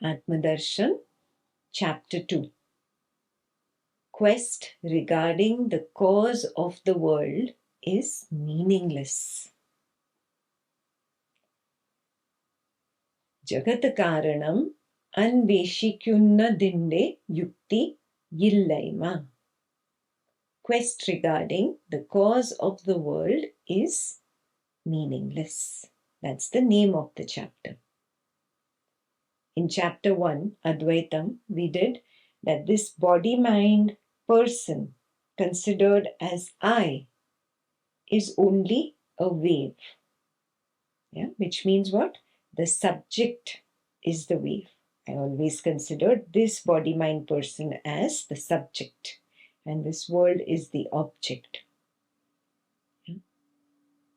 Atma Darshan, Chapter 2. Quest regarding the cause of the world is meaningless. Jagatakaranam anveshikyunnadinde yukti yillaima. Quest regarding the cause of the world is meaningless. That's the name of the chapter. In chapter 1, Advaitam, we did that this body-mind person considered as I is only a wave. Yeah, which means what? The subject is the wave. I always considered this body-mind person as the subject, and this world is the object. Yeah.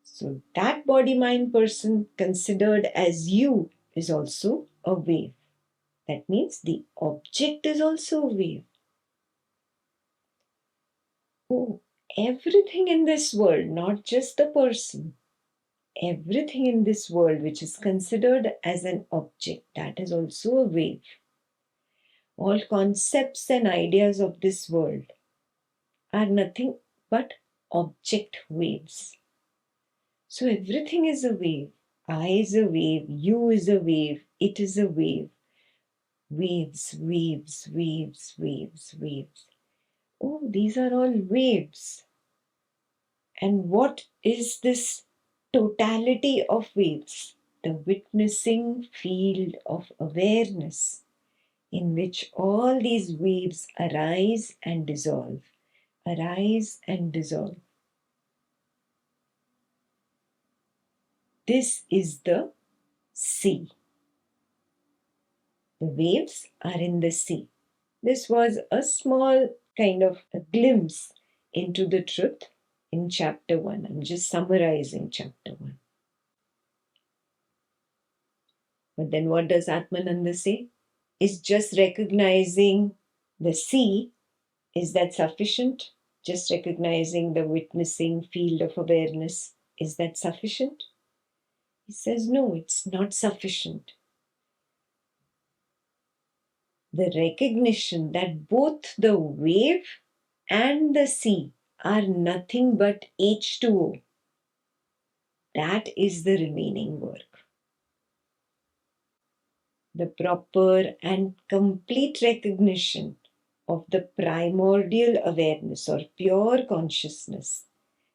So that body-mind person considered as you is also a wave. That means the object is also a wave. Oh, everything in this world, not just the person, everything in this world which is considered as an object, that is also a wave. All concepts and ideas of this world are nothing but object waves. So everything is a wave. I is a wave, you is a wave, it is a wave. Waves, waves, waves, waves, waves. Oh, these are all waves. And what is this totality of waves? The witnessing field of awareness in which all these waves arise and dissolve, arise and dissolve. This is the sea. The waves are in the sea. This was a small kind of a glimpse into the truth in chapter 1. I'm just summarizing chapter 1. But then what does Atmananda say? Is just recognizing the sea, is that sufficient? Just recognizing the witnessing field of awareness, is that sufficient? He says, no, it's not sufficient. The recognition that both the wave and the sea are nothing but H2O, that is the remaining work. The proper and complete recognition of the primordial awareness or pure consciousness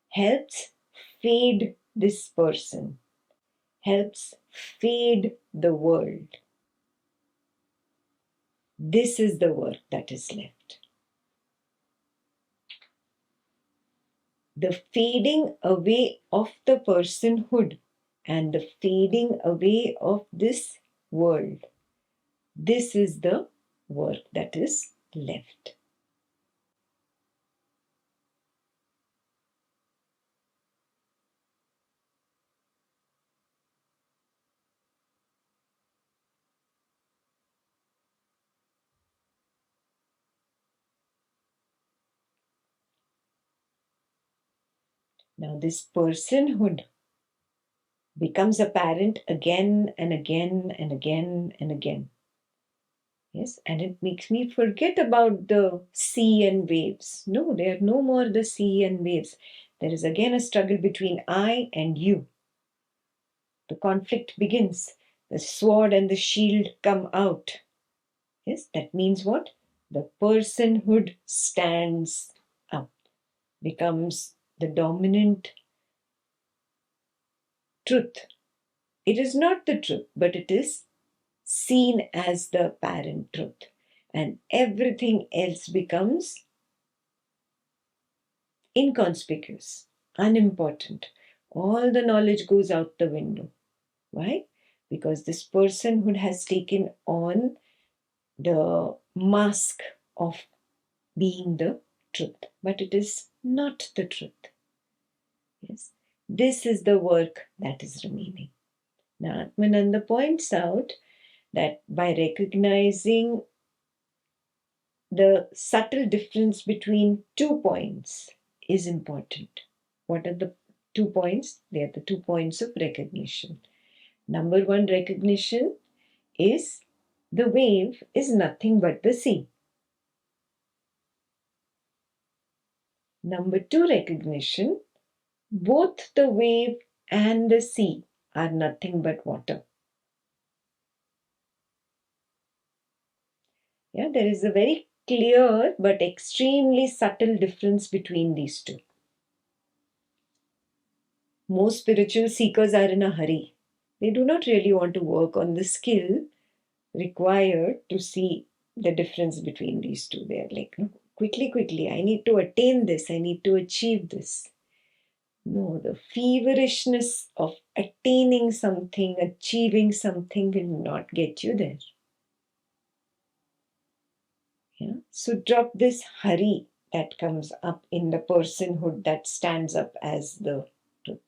helps fade this person, helps fade the world. This is the work that is left. The fading away of the personhood and the fading away of this world. This is the work that is left. Now, this personhood becomes apparent again and again and again and again. Yes, and it makes me forget about the sea and waves. No, they are no more the sea and waves. There is again a struggle between I and you. The conflict begins. The sword and the shield come out. Yes, that means what? The personhood stands up, becomes the dominant truth. It is not the truth, but it is seen as the apparent truth. And everything else becomes inconspicuous, unimportant. All the knowledge goes out the window. Why? Because this personhood has taken on the mask of being the truth, but it is not the truth. Yes, this is the work that is remaining. Now, Atmananda points out that by recognizing the subtle difference between 2 points is important. What are the 2 points? They are the 2 points of recognition. Number 1 recognition is The wave is nothing but the sea. Number 2 recognition, both the wave and the sea are nothing but water. Yeah, there is a very clear but extremely subtle difference between these two. Most spiritual seekers are in a hurry. They do not really want to work on the skill required to see the difference between these two. They are like, no, quickly, quickly, I need to attain this, I need to achieve this. No, the feverishness of attaining something, achieving something will not get you there. Yeah? So drop this hurry that comes up in the personhood that stands up as the truth.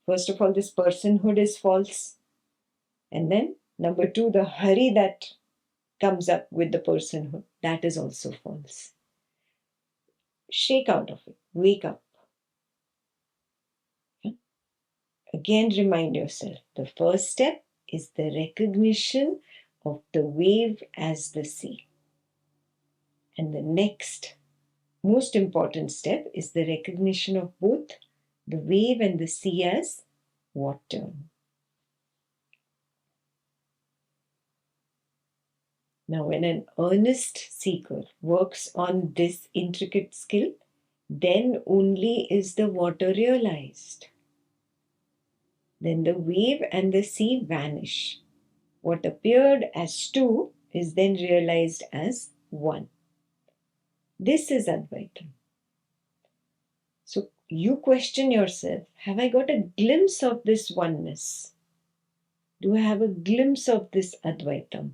First of all, this personhood is false. And then, number 2, the hurry that comes up with the personhood, that is also false. Shake out of it. Wake up. Yeah? Again, remind yourself, the first step is the recognition of the wave as the sea. And the next most important step is the recognition of both the wave and the sea as water. Now, when an earnest seeker works on this intricate skill, then only is the water realized. Then the wave and the sea vanish. What appeared as two is then realized as one. This is Advaitam. So you question yourself, have I got a glimpse of this oneness? Do I have a glimpse of this Advaitam?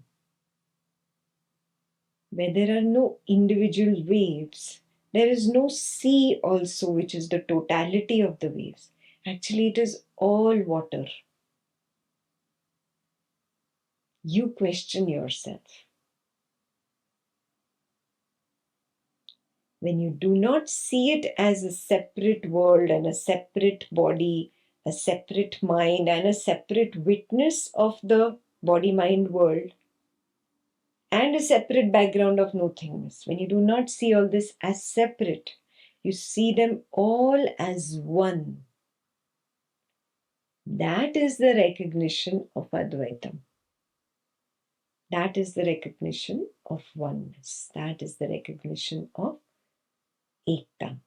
Where there are no individual waves, there is no sea also, which is the totality of the waves. Actually, it is all water. You question yourself. When you do not see it as a separate world and a separate body, a separate mind and a separate witness of the body-mind world, and a separate background of nothingness, when you do not see all this as separate, you see them all as one. That is the recognition of Advaitam. That is the recognition of oneness. That is the recognition of Ekta.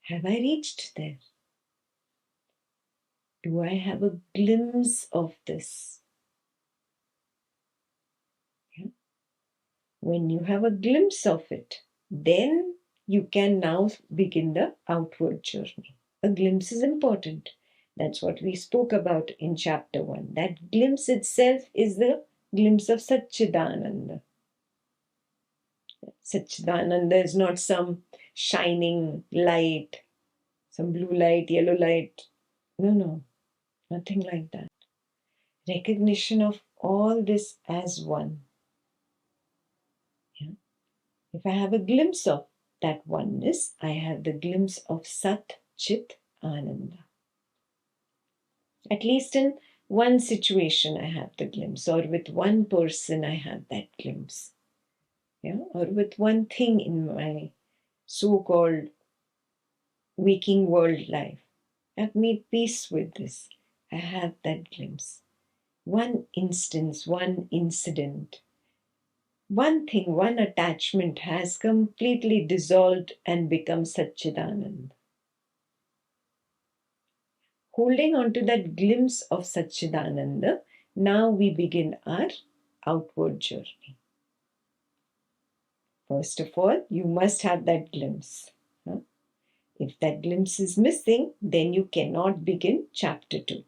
Have I reached there? Do I have a glimpse of this? Yeah. When you have a glimpse of it, then you can now begin the outward journey. A glimpse is important. That's what we spoke about in chapter 1. That glimpse itself is the glimpse of Satchidananda. Satchidananda is not some shining light, some blue light, yellow light. No, nothing like that. Recognition of all this as one. Yeah? If I have a glimpse of that oneness, I have the glimpse of Sat Chit Ananda. At least in one situation I have the glimpse, or with one person I have that glimpse. Yeah? Or with one thing in my so-called waking world life. I've made peace with this. I have that glimpse. One instance, one incident, one thing, one attachment has completely dissolved and become Satchidanand. Holding on to that glimpse of Satchidananda, now we begin our outward journey. First of all, you must have that glimpse. If that glimpse is missing, then you cannot begin chapter 2.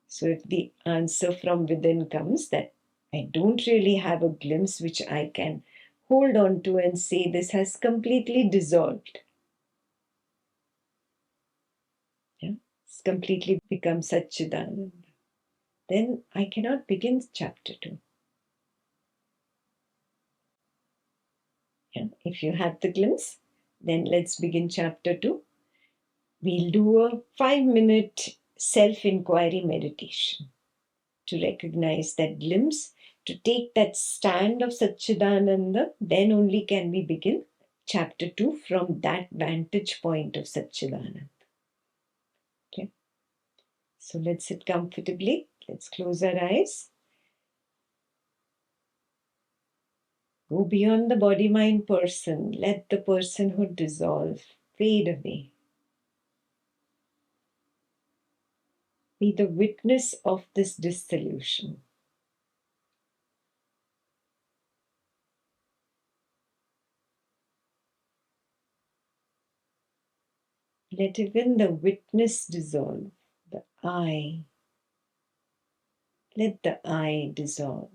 So if the answer from within comes that I don't really have a glimpse which I can hold on to and say this has completely dissolved. Yeah? It's completely become Satchidananda. Then I cannot begin chapter 2. Yeah? If you have the glimpse, then let's begin chapter 2. We'll do a 5-minute self-inquiry meditation to recognize that glimpse, to take that stand of Satchidananda, then only can we begin chapter 2 from that vantage point of Satchidananda. Okay. So let's sit comfortably. Let's close our eyes. Go beyond the body-mind person. Let the personhood dissolve, fade away. Be the witness of this dissolution. Let even the witness dissolve, the I. Let the I dissolve.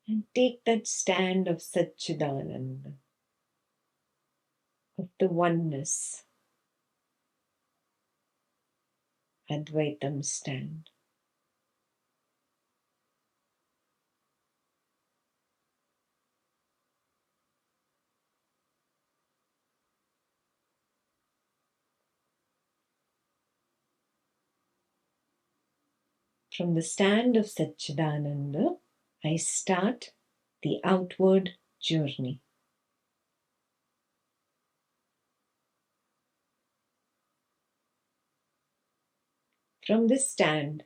And take that stand of Satchidananda, of the oneness, Advaitam stand. From the stand of Satchidananda, I start the outward journey. From this stand,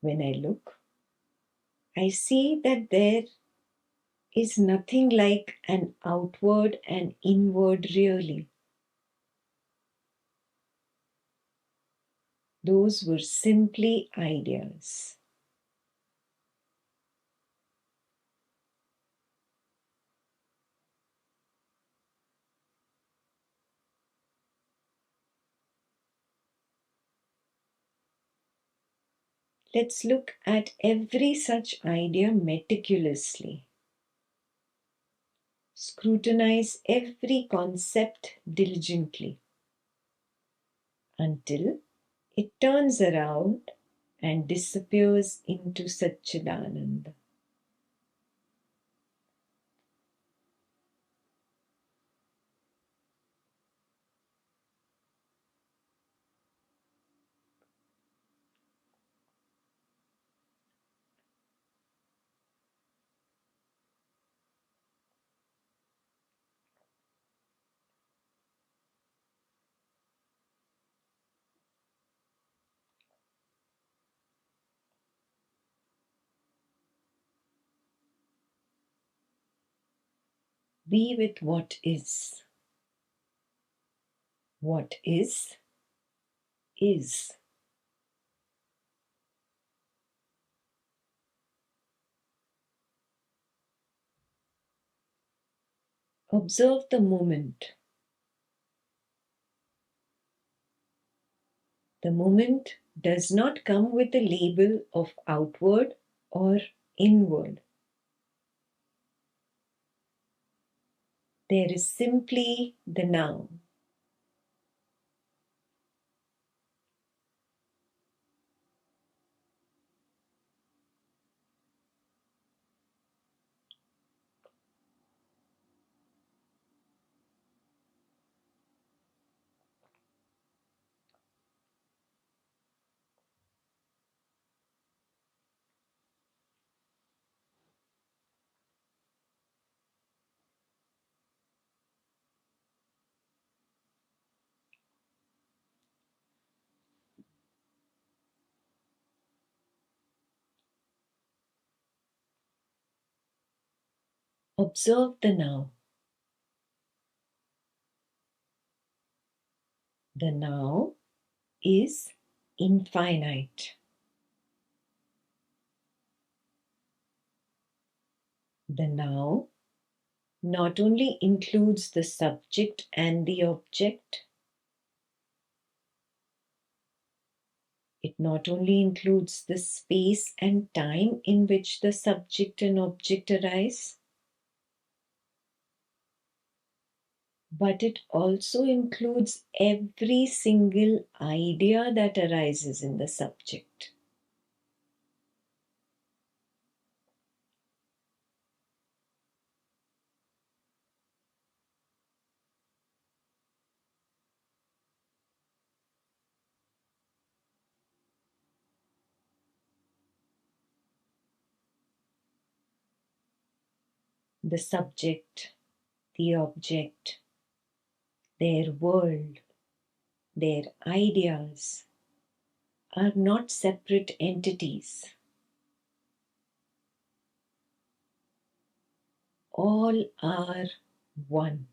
when I look, I see that there is nothing like an outward and inward really. Those were simply ideas. Let's look at every such idea meticulously. Scrutinize every concept diligently until it turns around and disappears into Satchidananda. Be with what is. What is, is. Observe the moment. The moment does not come with a label of outward or inward. There is simply the now. Observe the now. The now is infinite. The now not only includes the subject and the object, it not only includes the space and time in which the subject and object arise, but it also includes every single idea that arises in the subject. The subject, the object, their world, their ideas are not separate entities. All are one.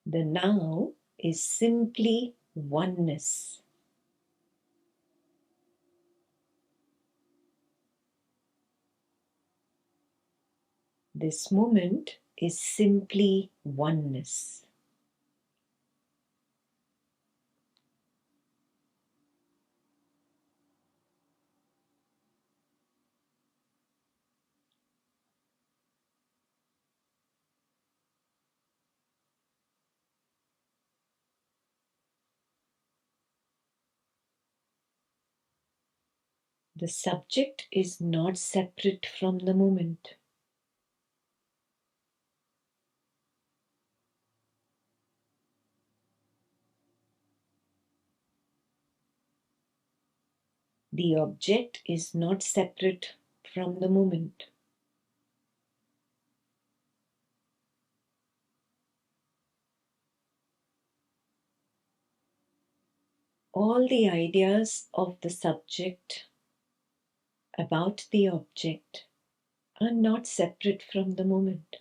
The now is simply oneness. This moment is simply oneness. The subject is not separate from the moment. The object is not separate from the moment. All the ideas of the subject about the object are not separate from the moment.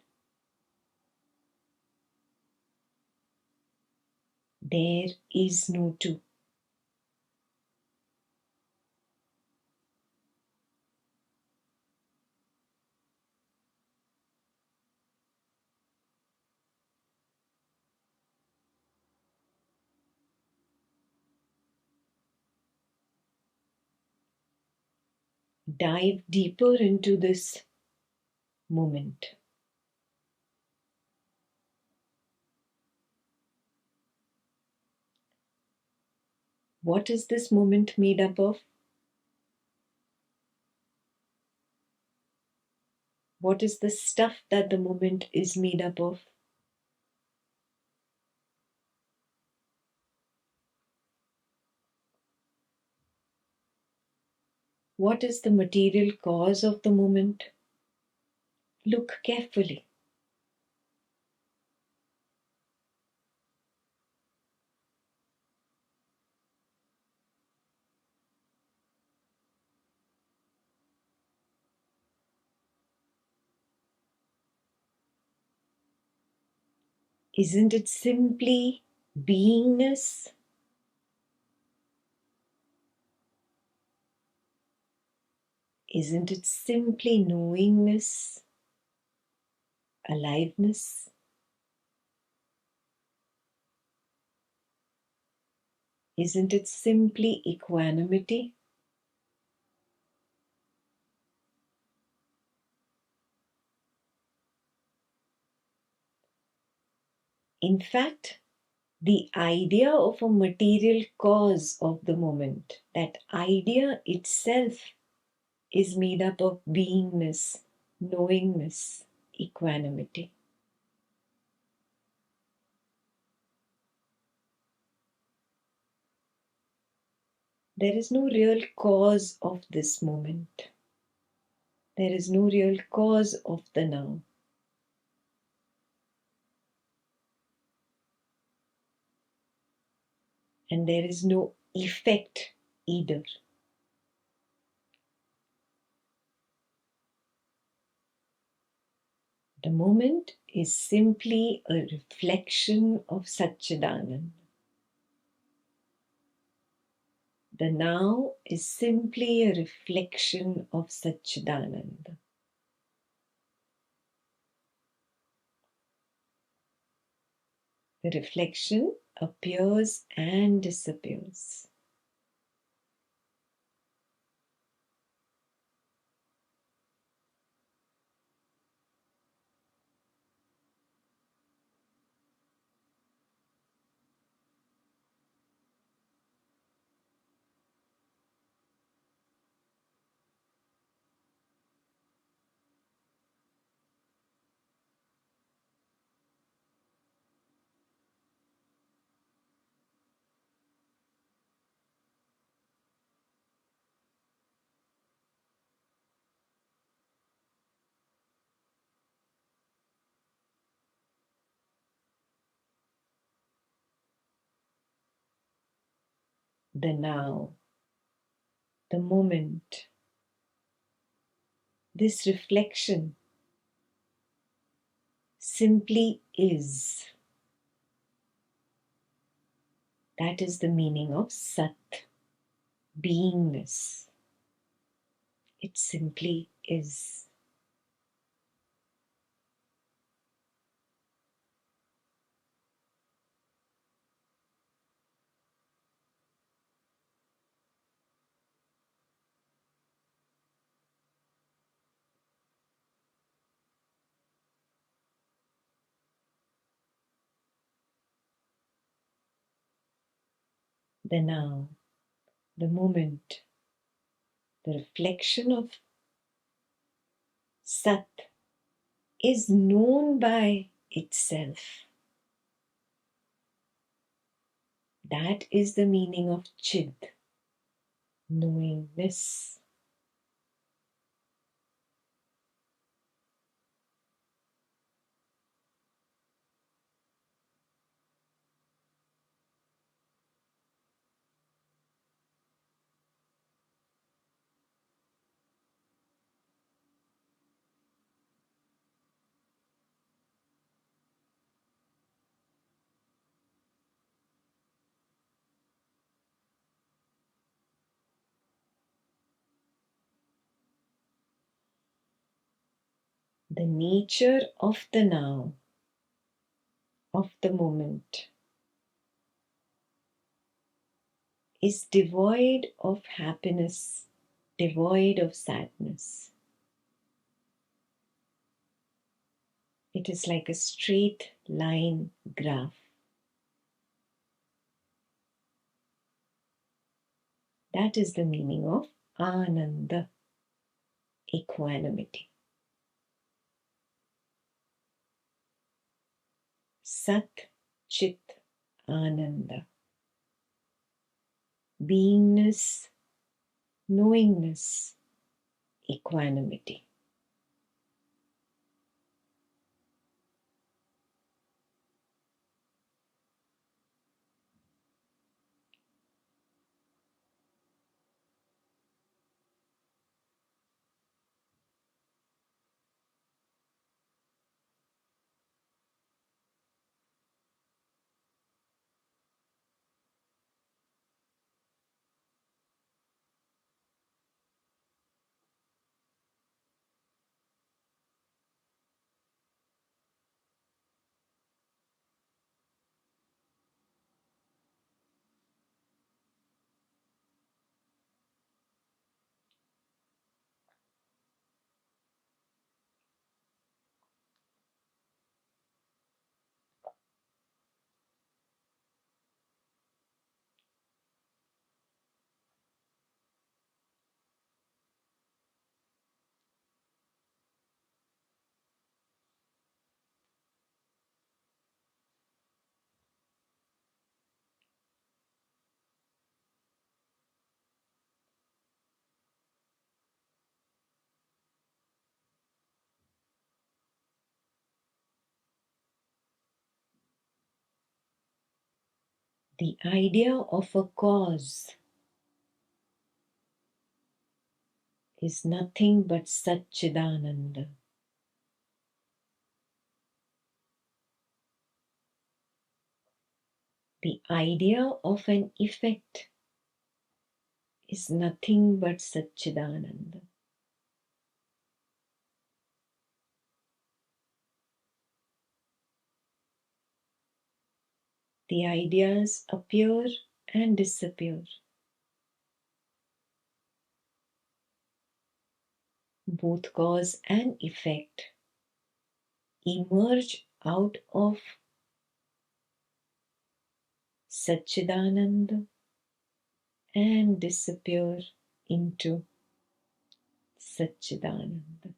There is no two. Dive deeper into this moment. What is this moment made up of? What is the stuff that the moment is made up of? What is the material cause of the moment? Look carefully. Isn't it simply beingness? Isn't it simply knowingness, aliveness? Isn't it simply equanimity? In fact, the idea of a material cause of the moment, that idea itself is made up of beingness, knowingness, equanimity. There is no real cause of this moment. There is no real cause of the now. And there is no effect either. The moment is simply a reflection of Satchidanand. The now is simply a reflection of Satchidanand. The reflection appears and disappears. the now, the moment. This reflection simply is. That is the meaning of Sat, beingness. It simply is. The now, the moment, the reflection of Sat is known by itself. That is the meaning of Chid, knowingness. The nature of the now, of the moment, is devoid of happiness, devoid of sadness. It is like a straight line graph. That is the meaning of Ananda, equanimity. Sat, Chit, Ananda. Beingness, knowingness, equanimity. The idea of a cause is nothing but Satchidananda. The idea of an effect is nothing but Satchidananda. The ideas appear and disappear. Both cause and effect emerge out of Satchidananda and disappear into Satchidananda.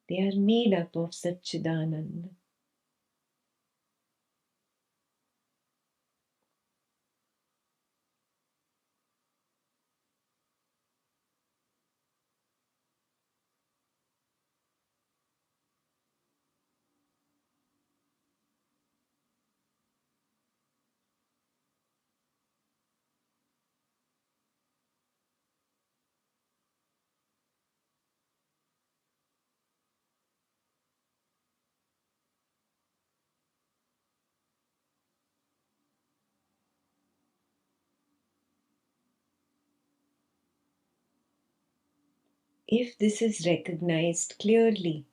They are made up of Satchidananda. If this is recognized clearly,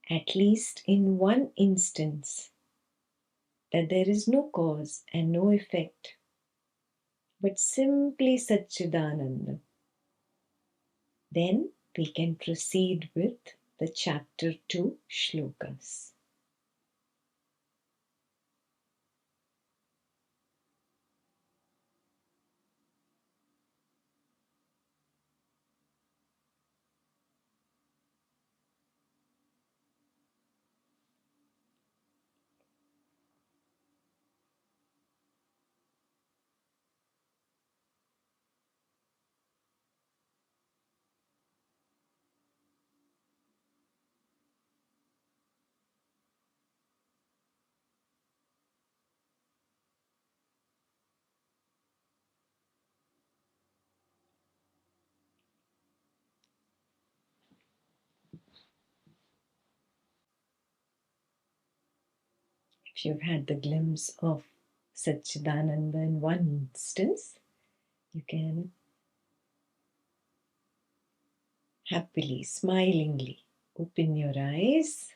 at least in one instance, that there is no cause and no effect, but simply Satchidananda, then we can proceed with the chapter 2 shlokas. If you've had the glimpse of Satchidananda in one instance, you can happily, smilingly open your eyes